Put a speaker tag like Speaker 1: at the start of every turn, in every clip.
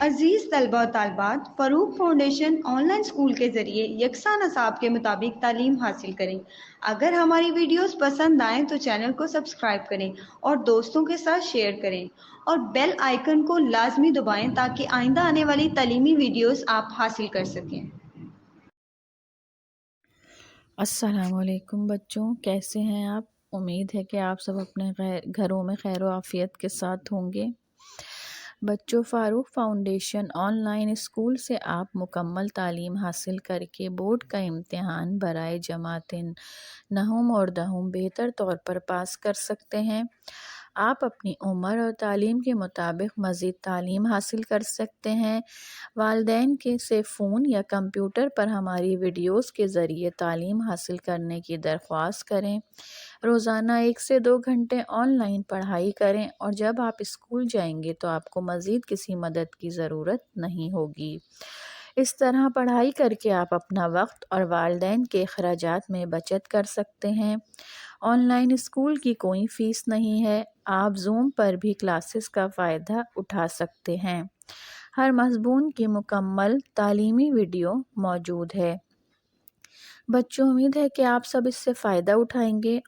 Speaker 1: अजीज़ तलबा व तालिबात, Farooq foundation online school के ज़रिए यकसा नसाब के मुताबिक तालीम हासिल करें। अगर हमारी वीडियोस पसंद आएँ तो चैनल को सब्सक्राइब करें और दोस्तों के साथ शेयर करें और बेल आइकन को लाजमी दबाएं ताकि आइंदा आने वाली तालीमी वीडियोस आप हासिल कर सकें।
Speaker 2: अस्सलामुअलैकुम बच्चों, कैसे हैं आप। उम्मीद है कि आप सब अपने घरों में खैर व आफ़ियत के साथ होंगे। बच्चों, फ़ारूक फाउंडेशन ऑनलाइन स्कूल से आप मुकम्मल तालीम हासिल करके बोर्ड का इम्तिहान बराए जमातिन नहुम और दहुम बेहतर तौर पर पास कर सकते हैं। आप अपनी उम्र और तालीम के मुताबिक मज़ीद तालीम हासिल कर सकते हैं। वालिदैन के से फ़ोन या कंप्यूटर पर हमारी वीडियोस के ज़रिए तालीम हासिल करने की दरख्वास्त करें। रोज़ाना 1 से 2 घंटे ऑनलाइन पढ़ाई करें और जब आप स्कूल जाएंगे तो आपको मज़ीद किसी मदद की ज़रूरत नहीं होगी। इस तरह पढ़ाई करके आप अपना वक्त और वालिदैन के अखराजात में बचत कर सकते हैं। ऑनलाइन स्कूल की कोई फ़ीस नहीं है। आप जूम पर भी क्लासेस का फ़ायदा उठा सकते हैं। हर मज़मून की मुकम्मल तालीमी वीडियो मौजूद है। बच्चों, उम्मीद है कि आप सब इससे फ़ायदा उठाएंगे।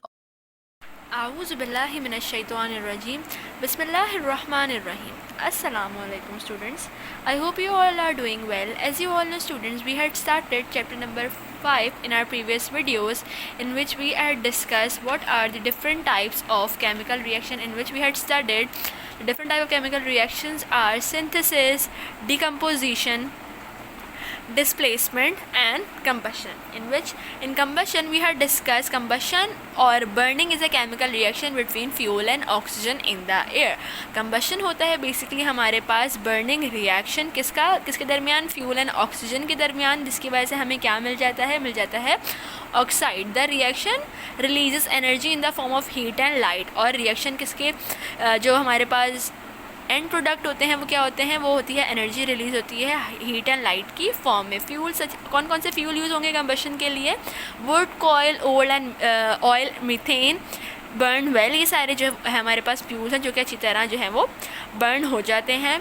Speaker 3: A'udzubillahi minash-shaytanir-rajim. Bismillahir-rahmanir-rahim. Assalamualaikum students. I hope you all are doing well. As you all know students, we had started chapter number 5 in our previous videos, in which we had discussed what are the different types of chemical reaction, in which we had studied the different type of chemical reactions are synthesis, decomposition, displacement and combustion, in which in combustion we had discussed combustion or burning is a chemical reaction between fuel and oxygen in the air. combustion होता है basically हमारे पास burning reaction किसके दरमियान, fuel and oxygen के दरमियान, जिसकी वजह से हमें क्या मिल जाता है oxide. The reaction releases energy in the form of heat and light. और रिएक्शन किसके जो हमारे पास एंड प्रोडक्ट होते हैं वो क्या होते हैं, वो होती है एनर्जी रिलीज़ होती है हीट एंड लाइट की फॉर्म में। फ्यूल कौन कौन से फ्यूल यूज़ होंगे कंबशन के लिए, वुड, कोयल, ओल and oil, methane, burn well, ये सारे जो है हमारे पास फ्यूल्स हैं जो कि अच्छी तरह जो है वो बर्न हो जाते हैं।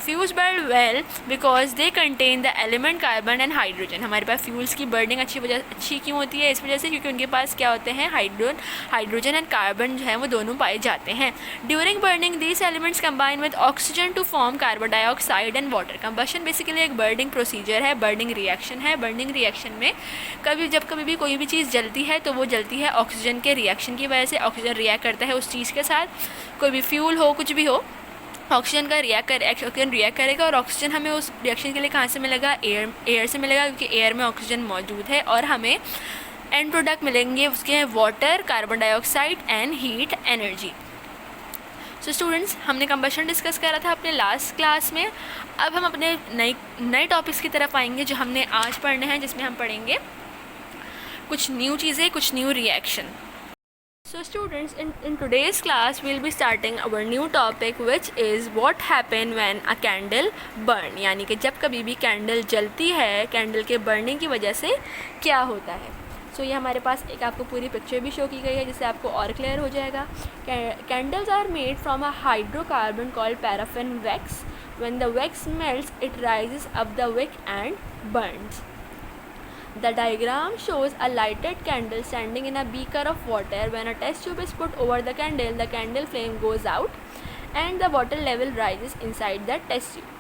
Speaker 3: Fuels burn well because they contain the element carbon and hydrogen. हमारे पास फ्यूल्स की बर्निंग अच्छी क्यों होती है, इस वजह से क्योंकि उनके पास क्या होते हैं, हाइड्रोजन एंड कार्बन जो है वो दोनों पाए जाते हैं। During burning these elements combine with oxygen to form carbon dioxide and water. Combustion basically एक बर्निंग प्रोसीजर है, बर्निंग रिएक्शन है। बर्निंग रिएक्शन में जब कभी भी कोई भी चीज़ जलती है तो वो जलती है ऑक्सीजन के रिएक्शन की वजह से। ऑक्सीजन रिएक्ट करता है उस चीज़ के साथ, कोई भी फ्यूल हो कुछ भी हो, ऑक्सीजन रिएक्ट करेगा और ऑक्सीजन हमें उस रिएक्शन के लिए कहाँ से मिलेगा, एयर से मिलेगा, क्योंकि एयर में ऑक्सीजन मौजूद है। और हमें एंड प्रोडक्ट मिलेंगे उसके हैं water, carbon dioxide and heat energy. So students, हमने कंबशन डिस्कस करा था अपने लास्ट क्लास में। अब हम अपने नए टॉपिक्स की तरफ आएंगे जो हमने आज पढ़ने हैं, जिसमें हम पढ़ेंगे कुछ न्यू चीज़ें, कुछ new reaction. So students, in today's class we'll be starting our new topic, which is what happen when a candle burn। यानी कि जब कभी भी कैंडल जलती है, कैंडल के बर्निंग की वजह से क्या होता है। सो ये हमारे पास एक आपको पूरी पिक्चर भी शो की गई है जिससे आपको और क्लियर हो जाएगा। Candles are made from a hydrocarbon called paraffin wax. When the wax melts it rises up the wick and burns। The diagram shows a lighted candle standing in a beaker of water. When a test tube is put over the candle flame goes out and the water level rises inside the test tube.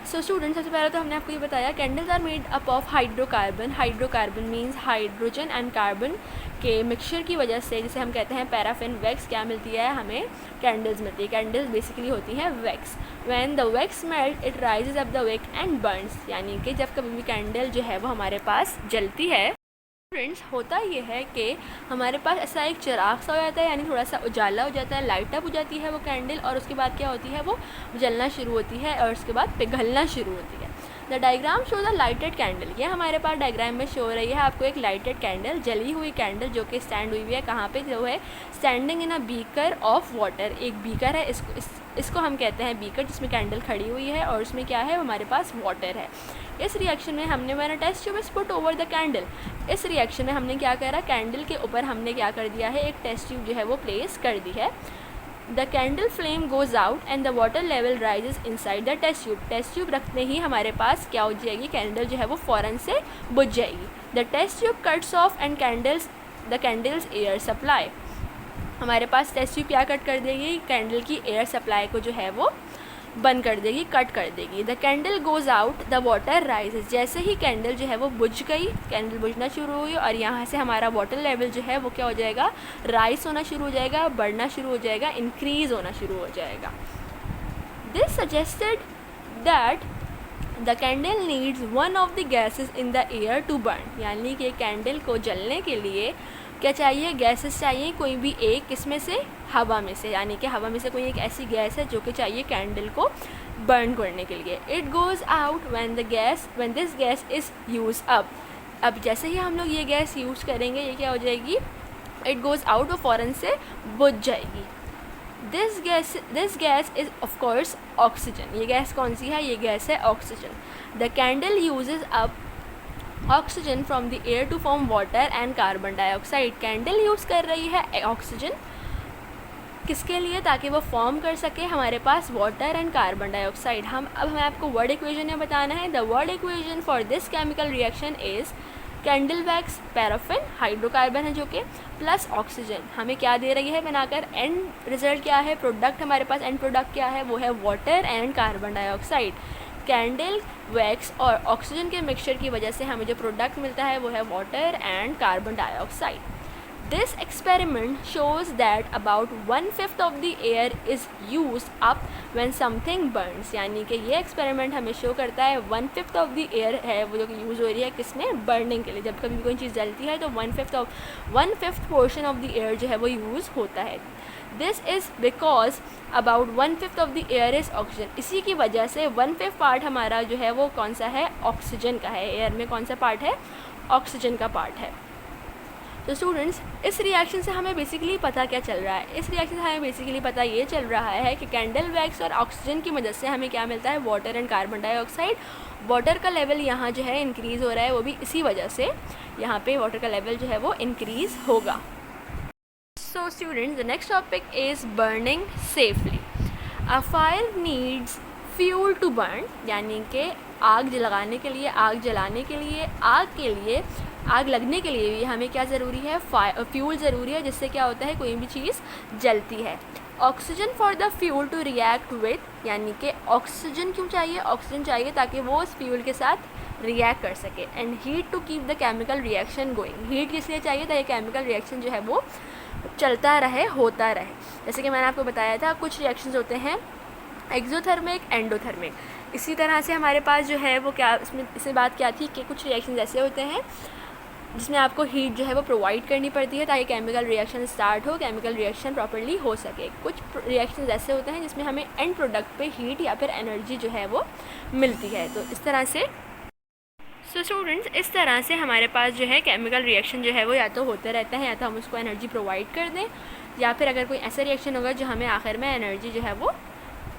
Speaker 3: So students, सबसे पहले तो हमने आपको ये बताया candles are made up of hydrocarbon. Hydrocarbon means hydrogen and carbon के mixture की वजह से, जिसे हम कहते हैं पैराफिन वैक्स, क्या मिलती है हमें, कैंडल्स मिलती है। कैंडल्स बेसिकली होती हैं wax. When the wax melt it rises up the wick and Burns. यानी कि जब कभी भी कैंडल जो है वो हमारे पास जलती है फ्रेंड्स, होता ये है कि हमारे पास ऐसा एक चिराग सा हो जाता है, यानी थोड़ा सा उजाला हो जाता है, लाइट अप हो जाती है वो कैंडल, और उसके बाद क्या होती है, वो जलना शुरू होती है और उसके बाद पिघलना शुरू होती है। The diagram show the lighted candle. ये हमारे पास डायग्राम में शो हो रही है आपको एक लाइटेड कैंडल, जली हुई कैंडल जो कि स्टैंड हुई हुई है। कहाँ पे जो है, standing in a beaker of water. एक बीकर है, इसको हम कहते हैं बीकर, जिसमें कैंडल खड़ी हुई है और उसमें क्या है, हमारे पास वाटर है। इस रिएक्शन में हमने मैंने test tube is put over the candle. इस रिएक्शन में हमने क्या करा, कैंडल के ऊपर हमने क्या कर दिया है, एक टेस्ट ट्यूब जो है वो प्लेस कर दी है। The candle flame goes out and the water level rises inside the test tube. Test tube रखते ही हमारे पास क्या हो जाएगी, कैंडल जो है वो फ़ौरन से बुझ जाएगी। The test tube cuts off and the candles air supply. हमारे पास टेस्ट ट्यूब क्या कट कर देगी, कैंडल की एयर सप्लाई को जो है वो बंद कर देगी, कट कर देगी। The candle goes out the water rises. जैसे ही कैंडल जो है वो बुझ गई, कैंडल बुझना शुरू हुई और यहाँ से हमारा वाटर लेवल जो है वो क्या हो जाएगा, राइज होना शुरू हो जाएगा, बढ़ना शुरू हो जाएगा, इंक्रीज़ होना शुरू हो जाएगा। This suggested that the candle needs one of the gases in the air to burn. यानी कि कैंडल को जलने के लिए क्या चाहिए, गैसेस चाहिए, कोई भी एक, किसमें से, हवा में से। यानी कि हवा में से कोई एक ऐसी गैस है जो कि चाहिए कैंडल को बर्न करने के लिए। It goes out when this gas is use up. अब जैसे ही हम लोग ये गैस यूज़ करेंगे, ये क्या हो जाएगी, इट गोज़ आउट, वो फ़ौरन से बुझ जाएगी। This gas is of course oxygen. ये गैस कौन सी है, ये गैस है oxygen. The candle uses up oxygen from the air to form water and carbon dioxide. Candle use कर रही है ऑक्सीजन किसके लिए, ताकि वो फॉर्म कर सके हमारे पास वाटर एंड कार्बन डाइऑक्साइड। अब हमें आपको वर्ड इक्वेशन में बताना है। The word equation for this chemical reaction is candle wax, paraffin, hydrocarbon है जो कि, प्लस ऑक्सीजन। हमें क्या दे रही है बनाकर, एंड रिजल्ट क्या है, प्रोडक्ट हमारे पास एंड प्रोडक्ट क्या है, वो है water and carbon dioxide. Candle wax और ऑक्सीजन के मिक्सचर की वजह से हमें जो प्रोडक्ट मिलता है वो है water and carbon dioxide. This experiment shows that about 1/5 of the air is used up when something burns। यानी कि ये एक्सपेरिमेंट हमें शो करता है 1/5 ऑफ द एयर है वो जो यूज़ हो रही है किसमें, बर्निंग के लिए। जब कभी कोई चीज़ जलती है तो 1/5 पोर्शन ऑफ द एयर जो है वो यूज़ होता है। This is because about 1/5 of the air is oxygen. इसी की वजह से 1/5 पार्ट हमारा जो है वो कौन सा है, ऑक्सीजन का है। एयर में कौन सा पार्ट है, ऑक्सीजन का पार्ट है। तो स्टूडेंट्स, इस रिएक्शन से हमें बेसिकली पता क्या चल रहा है, इस रिएक्शन से हमें बेसिकली पता ये चल रहा है कि कैंडल वैक्स और ऑक्सीजन की मदद से हमें क्या मिलता है, water and carbon dioxide. Water का लेवल यहाँ जो है इंक्रीज़ हो रहा है, वो भी इसी वजह से यहाँ पे वाटर का लेवल जो है वो इंक्रीज़ होगा। So students, the next topic is burning safely. A fire needs fuel to burn. यानी कि आग लगाने के लिए, आग जलाने के लिए, आग लगने के लिए भी हमें क्या ज़रूरी है, फ्यूल ज़रूरी है, जिससे क्या होता है, कोई भी चीज़ जलती है। Oxygen for the fuel to react with. यानी कि ऑक्सीजन क्यों चाहिए, ऑक्सीजन चाहिए ताकि वो उस फ्यूल के साथ रिएक्ट कर सके। And heat to keep the chemical reaction going. Heat किस लिए चाहिए, ताकि केमिकल रिएक्शन जो है वो चलता रहे, होता रहे। जैसे कि मैंने आपको बताया था, कुछ रिएक्शंस होते हैं एक्सोथर्मिक, एंडोथर्मिक। इसी तरह से हमारे पास जो है वो क्या, इसमें बात क्या थी कि कुछ रिएक्शंस ऐसे होते हैं जिसमें आपको हीट जो है वो प्रोवाइड करनी पड़ती है ताकि केमिकल रिएक्शन स्टार्ट हो, केमिकल रिएक्शन प्रॉपर्ली हो सके। कुछ रिएक्शंस ऐसे होते हैं जिसमें हमें एंड प्रोडक्ट पे हीट या फिर एनर्जी जो है वो मिलती है। तो इस तरह से स्टूडेंट्स, इस तरह से हमारे पास जो है केमिकल रिएक्शन जो है वो या तो होते रहते हैं, या तो हम उसको एनर्जी प्रोवाइड कर दें, या फिर अगर कोई ऐसा रिएक्शन होगा जो हमें आखिर में एनर्जी जो है वो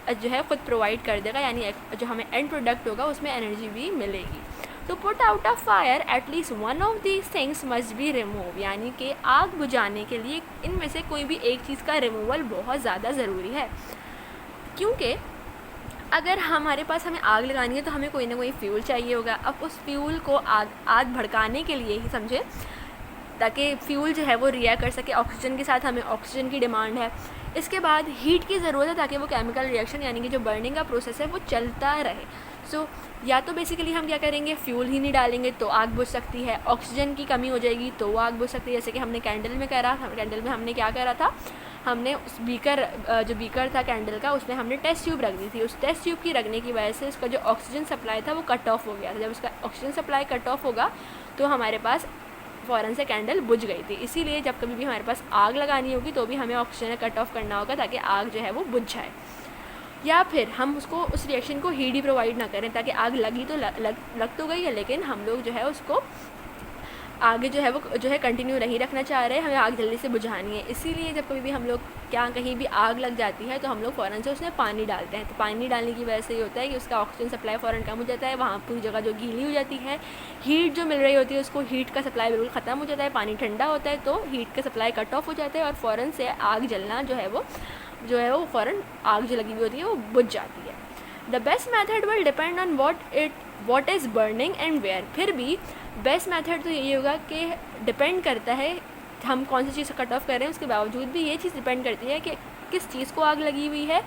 Speaker 3: ख़ुद प्रोवाइड कर देगा, यानी जो हमें एंड प्रोडक्ट होगा उसमें एनर्जी भी मिलेगी। तो put out a fire at least one of these things must be remove. यानी कि आग बुझाने के लिए इनमें से कोई भी एक चीज़ का रिमूवल बहुत ज़्यादा ज़रूरी है, क्योंकि अगर हमारे पास हमें आग लगानी है तो हमें कोई ना कोई फ्यूल चाहिए होगा। अब उस फ्यूल को आग भड़काने के लिए ही समझे, ताकि फ्यूल जो है वो रिएक्ट कर सके ऑक्सीजन के साथ, हमें ऑक्सीजन की डिमांड है। इसके बाद हीट की ज़रूरत है ताकि वो केमिकल रिएक्शन यानी कि जो बर्निंग का प्रोसेस है वो चलता रहे। सो या तो बेसिकली हम क्या करेंगे, फ्यूल ही नहीं डालेंगे तो आग बुझ सकती है, ऑक्सीजन की कमी हो जाएगी तो वो आग बुझ सकती है। जैसे कि हमने कैंडल में करा, कैंडल में हमने क्या करा था, हमने उस जो बीकर था कैंडल का, उसमें हमने टेस्ट ट्यूब रख दी थी। उस टेस्ट ट्यूब की रखने की वजह से उसका जो ऑक्सीजन सप्लाई था वो कट ऑफ हो गया था। जब उसका ऑक्सीजन सप्लाई कट ऑफ होगा तो हमारे पास फ़ौरन से कैंडल बुझ गई थी। इसीलिए जब कभी भी हमारे पास आग लगानी होगी तो भी हमें ऑक्सीजन कट ऑफ करना होगा ताकि आग जो है वो बुझ जाए, या फिर हम उस रिएक्शन को हीट ही प्रोवाइड ना करें ताकि आग लगी तो लग तो गई है, लेकिन हम लोग जो है उसको आगे जो है वो जो है कंटिन्यू नहीं रखना चाह रहे हैं, हमें आग जल्दी से बुझानी है। इसीलिए जब कभी भी हम लोग कहीं भी आग लग जाती है तो हम लोग फ़ौरन से उसमें पानी डालते हैं। तो पानी डालने की वजह से ये होता है कि उसका ऑक्सीजन सप्लाई फ़ौरन कम हो जाता है, वहाँ पूरी जगह जो गीली हो जाती है, हीट जो मिल रही होती है उसको हीट का सप्लाई बिल्कुल ख़त्म हो जाता है, पानी ठंडा होता है तो हीट का सप्लाई कट ऑफ हो जाता है और फ़ौरन से आग जलना जो है वो जो है वो फ़ौरन आग जो लगी हुई होती है वो बुझ जाती है। The best method will depend on what is burning and where. फिर भी बेस्ट मैथड तो यही होगा कि डिपेंड करता है हम कौन सी चीज़ कट ऑफ कर रहे हैं, उसके बावजूद भी ये चीज़ डिपेंड करती है कि किस चीज़ को आग लगी हुई है,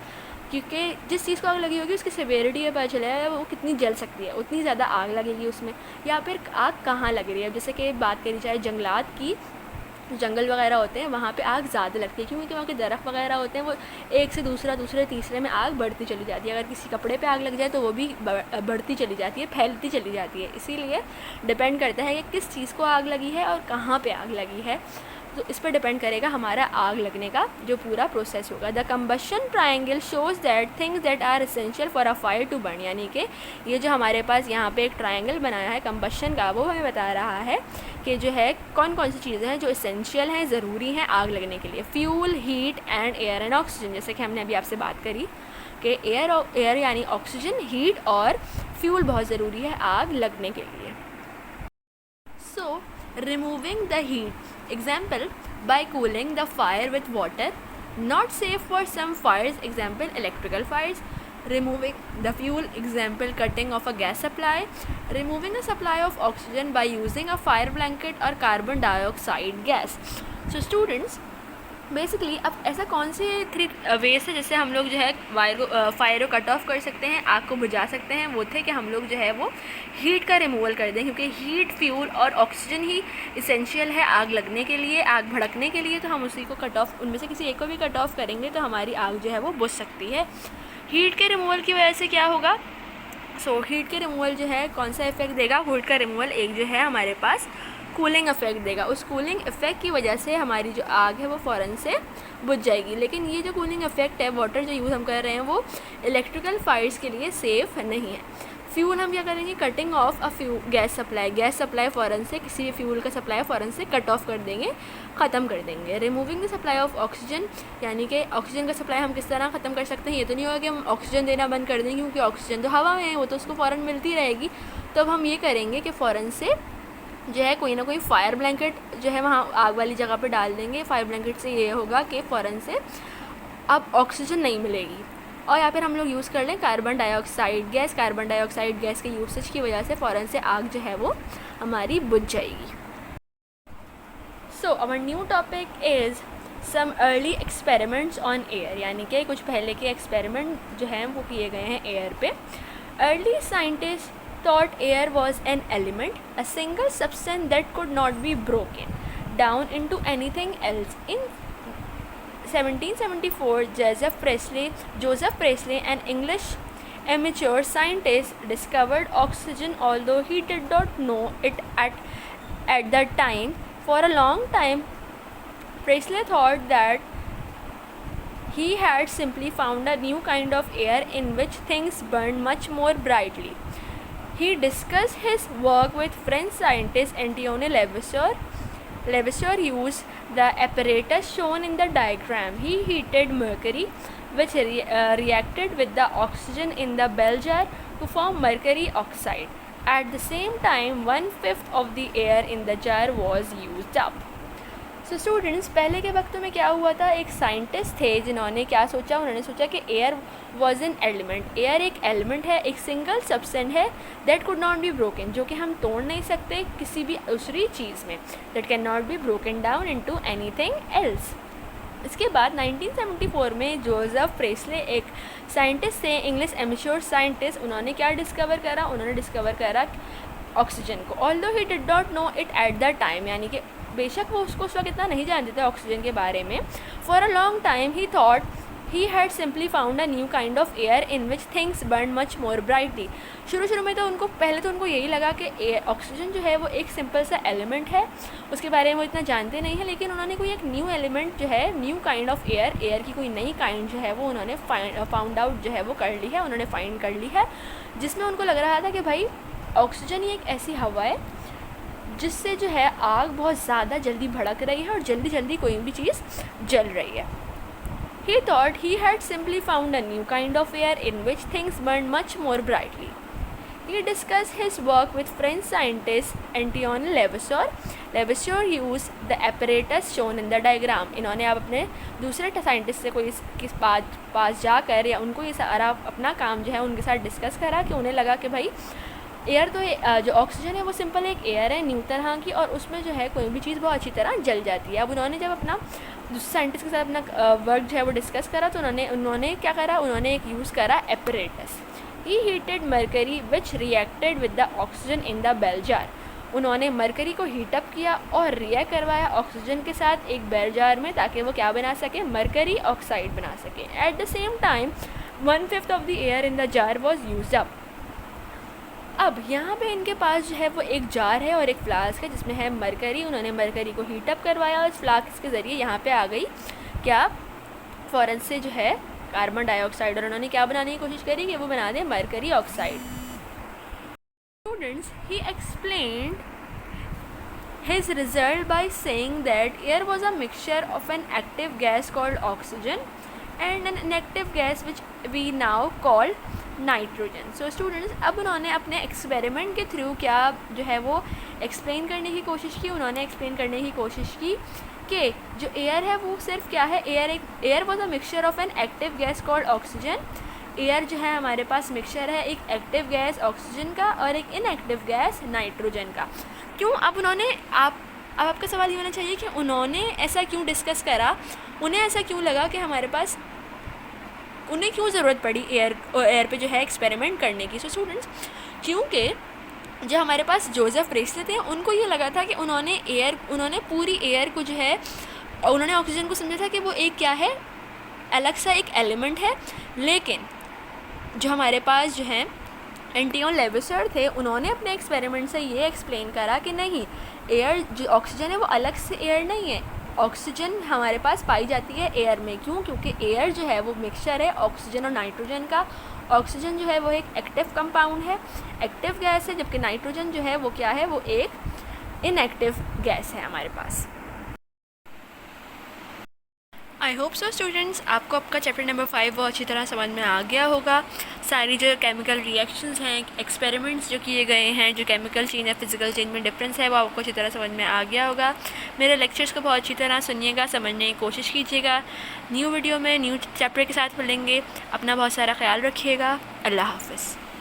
Speaker 3: क्योंकि जिस चीज़ को आग लगी होगी उसकी सेवेरिटी पता चलेगा वो कितनी जल सकती है, उतनी ज़्यादा आग लगेगी उसमें, या फिर आग कहाँ लग रही है। जैसे कि बात करी जाए जंगलात की, जंगल वगैरह होते हैं वहाँ पे आग ज़्यादा लगती है, क्योंकि वहाँ के दरख्त वगैरह होते हैं वो एक से दूसरे तीसरे में आग बढ़ती चली जाती है। अगर किसी कपड़े पे आग लग जाए तो वो भी बढ़ती चली जाती है, फैलती चली जाती है। इसीलिए डिपेंड करता है कि किस चीज़ को आग लगी है और कहाँ पे आग लगी है, तो इस पर डिपेंड करेगा हमारा आग लगने का जो पूरा प्रोसेस होगा। The combustion triangle shows that things that are essential for a fire to burn, यानी कि ये जो हमारे पास यहाँ पे एक ट्रायंगल बनाया है कम्बशन का, वो हमें बता रहा है कि जो है कौन कौन सी चीज़ें हैं जो एसेंशियल हैं, ज़रूरी हैं आग लगने के लिए। Fuel, heat and air and oxygen, जैसे कि हमने अभी आपसे बात करी कि एयर यानी ऑक्सीजन, हीट और फ्यूल बहुत ज़रूरी है आग लगने के लिए। सो removing the heat, example by cooling the fire with water, not safe for some fires, example electrical fires. Removing the fuel, example cutting off a gas supply. Removing the supply of oxygen by using a fire blanket or carbon dioxide gas. So students, basically अब ऐसा कौन से 3 veg है जिससे हम लोग जो है फायर को कट ऑफ कर सकते हैं, आग को बुझा सकते हैं। वो थे कि हम लोग जो है वो हीट का रिमूवल कर दें, क्योंकि हीट, फ्यूल और ऑक्सीजन ही इसेंशियल है आग लगने के लिए, आग भड़कने के लिए। तो हम उसी को कट ऑफ, उनमें से किसी एक को भी कट ऑफ करेंगे तो हमारी आग जो है वो बुझ सकती है। हीट के रिमूवल की वजह से क्या होगा, हीट के रिमूवल जो है कौन सा इफेक्ट देगा, हीट का रिमूवल एक जो है हमारे पास कूलिंग इफेक्ट देगा। उस कूलिंग इफेक्ट की वजह से हमारी जो आग है वो फ़ौरन से बुझ जाएगी। लेकिन ये जो कूलिंग इफेक्ट है, वाटर जो यूज़ हम कर रहे हैं वो इलेक्ट्रिकल फायर्स के लिए सेफ़ नहीं है। फ्यूल हम क्या करेंगे, कटिंग ऑफ गैस सप्लाई फ़ौरन से किसी भी फ्यूल का सप्लाई फ़ौरन से कट ऑफ कर देंगे, ख़त्म कर देंगे। Removing the supply of oxygen, यानी कि ऑक्सीजन का सप्लाई हम किस तरह ख़त्म कर सकते हैं। ये तो नहीं होगा कि हम ऑक्सीजन देना बंद कर देंगे, क्योंकि ऑक्सीजन तो हवा में है, वो तो उसको फ़ौरन मिलती रहेगी। तो अब हम ये करेंगे कि फ़ौरन से जो है कोई ना कोई फायर ब्लैंकेट जो है वहाँ आग वाली जगह पे डाल देंगे। फायर ब्लैंकेट से ये होगा कि फ़ौरन से अब ऑक्सीजन नहीं मिलेगी। और या फिर हम लोग यूज़ कर लें carbon dioxide gas. Carbon dioxide gas के यूसेज की वजह से फ़ौरन से आग जो है वो हमारी बुझ जाएगी। So our new topic is some early experiments on air, यानी कि कुछ पहले के एक्सपेरिमेंट जो हैं वो किए गए हैं एयर पे। Early scientist thought air was an element, a single substance that could not be broken down into anything else. In 1774, Joseph Priestley, an English amateur scientist, discovered oxygen, although he did not know it at that time. For a long time, Priestley thought that he had simply found a new kind of air in which things burned much more brightly. He discussed his work with French scientist Antoine Lavoisier. Lavoisier used the apparatus shown in the diagram. He heated mercury, which reacted with the oxygen in the bell jar to form mercury oxide. At the same time, 1/5 of the air in the jar was used up. So students, पहले के वक्तों में क्या हुआ था, एक scientist थे जिन्होंने क्या सोचा, उन्होंने सोचा कि air was an element, air एक एलिमेंट है, एक सिंगल सब्सटेंस है that could not be broken, जो कि हम तोड़ नहीं सकते किसी भी दूसरी चीज़ में, that can not be broken down into anything else. इसके बाद 1974 में जोसेफ प्रेस्ले एक साइंटिस्ट थे, इंग्लिश एमेच्योर साइंटिस्ट, उन्होंने क्या डिस्कवर करा, उन्होंने डिस्कवर करा ऑक्सीजन को। Although he did not know it at the time, यानी कि बेशक वो उसको उस वक्त इतना नहीं जानते थे ऑक्सीजन के बारे में। For a long time he thought he had simply found a new kind of air in which things burn much more brightly. शुरू में तो उनको यही लगा कि ऑक्सीजन जो है वो एक सिंपल सा एलिमेंट है, उसके बारे में वो इतना जानते नहीं है, लेकिन उन्होंने कोई एक न्यू एलिमेंट जो है, न्यू काइंड ऑफ एयर की कोई नई काइंड जो है वो उन्होंने फाउंड आउट जो है वो कर ली है, उन्होंने फाइंड कर ली है, जिसमें उनको लग रहा था कि भाई ऑक्सीजन ही एक ऐसी हवा है जिससे जो है आग बहुत ज़्यादा जल्दी भड़क रही है और जल्दी जल्दी कोई भी चीज़ जल रही है। He thought he had simply found a new kind of air in which things burned much more brightly. He discussed his work with French scientist Antoine Lavoisier. Lavoisier used the apparatus shown in the diagram. इन्होंने अब अपने दूसरे scientist से कोई किस पास जाकर या उनको ये सारा अपना काम जो है उनके साथ डिस्कस करा कि उन्हें लगा कि भाई एयर तो जो ऑक्सीजन है वो सिंपल एक एयर है न्यू तरह की, और उसमें जो है कोई भी चीज़ बहुत अच्छी तरह जल जाती है। अब उन्होंने जब अपना दूसरे साइंटिस्ट के साथ अपना वर्क जो है वो डिस्कस करा तो उन्होंने क्या करा, उन्होंने एक यूज़ करा apparatus. He heated mercury which reacted with the oxygen in the bell jar. उन्होंने मरकरी को हीटअप किया और रिएक्ट करवाया ऑक्सीजन के साथ एक बेल जार में, ताकि वो क्या बना सके, मरकरी ऑक्साइड बना सके। At the same time 1/5 of the air in the jar was use up. अब यहाँ पे इनके पास जो है वो एक जार है और एक फ्लास्क है जिसमें है मरकरी। उन्होंने मरकरी को हीटअप करवाया और इस फ्लास्क के ज़रिए यहाँ पे आ गई क्या, फ़ौरन से जो है कार्बन डाइऑक्साइड, और उन्होंने क्या बनाने की कोशिश करी कि वो बना दें mercury oxide. Students, he explained his result by saying that air was a mixture of an active gas called oxygen and an inactive gas which we now call nitrogen. So students, अब उन्होंने अपने experiment के through क्या जो है वो explain करने की कोशिश की। उन्होंने एक्सप्लेन करने की कोशिश की कि जो एयर है वो सिर्फ क्या है, air was a mixture of an active gas called oxygen. Air जो है हमारे पास मिक्सचर है एक एक्टिव गैस ऑक्सीजन का और एक इनएक्टिव गैस नाइट्रोजन का। क्यों? अब उन्होंने अब आपका सवाल ये होना चाहिए कि उन्होंने ऐसा क्यों डिस्कस करा, उन्हें ऐसा क्यों लगा कि हमारे पास, उन्हें क्यों ज़रूरत पड़ी एयर पे जो है एक्सपेरिमेंट करने की। सो स्टूडेंट्स, क्योंकि जो हमारे पास जोसेफ प्रेस्ले थे उनको ये लगा था कि उन्होंने पूरी एयर को जो है, उन्होंने ऑक्सीजन को समझा था कि वो एक क्या है, अलग सा एक एलिमेंट है। लेकिन जो हमारे पास जो है एंटियोन लेविसर थे, उन्होंने अपने एक्सपेरिमेंट से ये एक्सप्लेन करा कि नहीं, एयर जो ऑक्सीजन है वो अलग से एयर नहीं है। ऑक्सीजन हमारे पास पाई जाती है एयर में। क्यों? क्योंकि एयर जो है वो मिक्सचर है ऑक्सीजन और नाइट्रोजन का। ऑक्सीजन जो है वो एक एक्टिव कंपाउंड है, एक्टिव गैस है, जबकि नाइट्रोजन जो है वो क्या है, वो एक इनएक्टिव गैस है हमारे पास। आई होप सो स्टूडेंट्स, आपको आपका चैप्टर नंबर 5 वो अच्छी तरह समझ में आ गया होगा। सारी जो केमिकल रिएक्शंस हैं, एक्सपेरिमेंट्स जो किए गए हैं, जो केमिकल चेंज या फिजिकल चेंज में डिफरेंस है, वो आपको अच्छी तरह समझ में आ गया होगा। मेरे लेक्चर्स को बहुत अच्छी तरह सुनिएगा, समझने की कोशिश कीजिएगा। न्यू वीडियो में न्यू चैप्टर के साथ मिलेंगे। अपना बहुत सारा ख्याल रखिएगा। अल्लाह हाफ़िज़।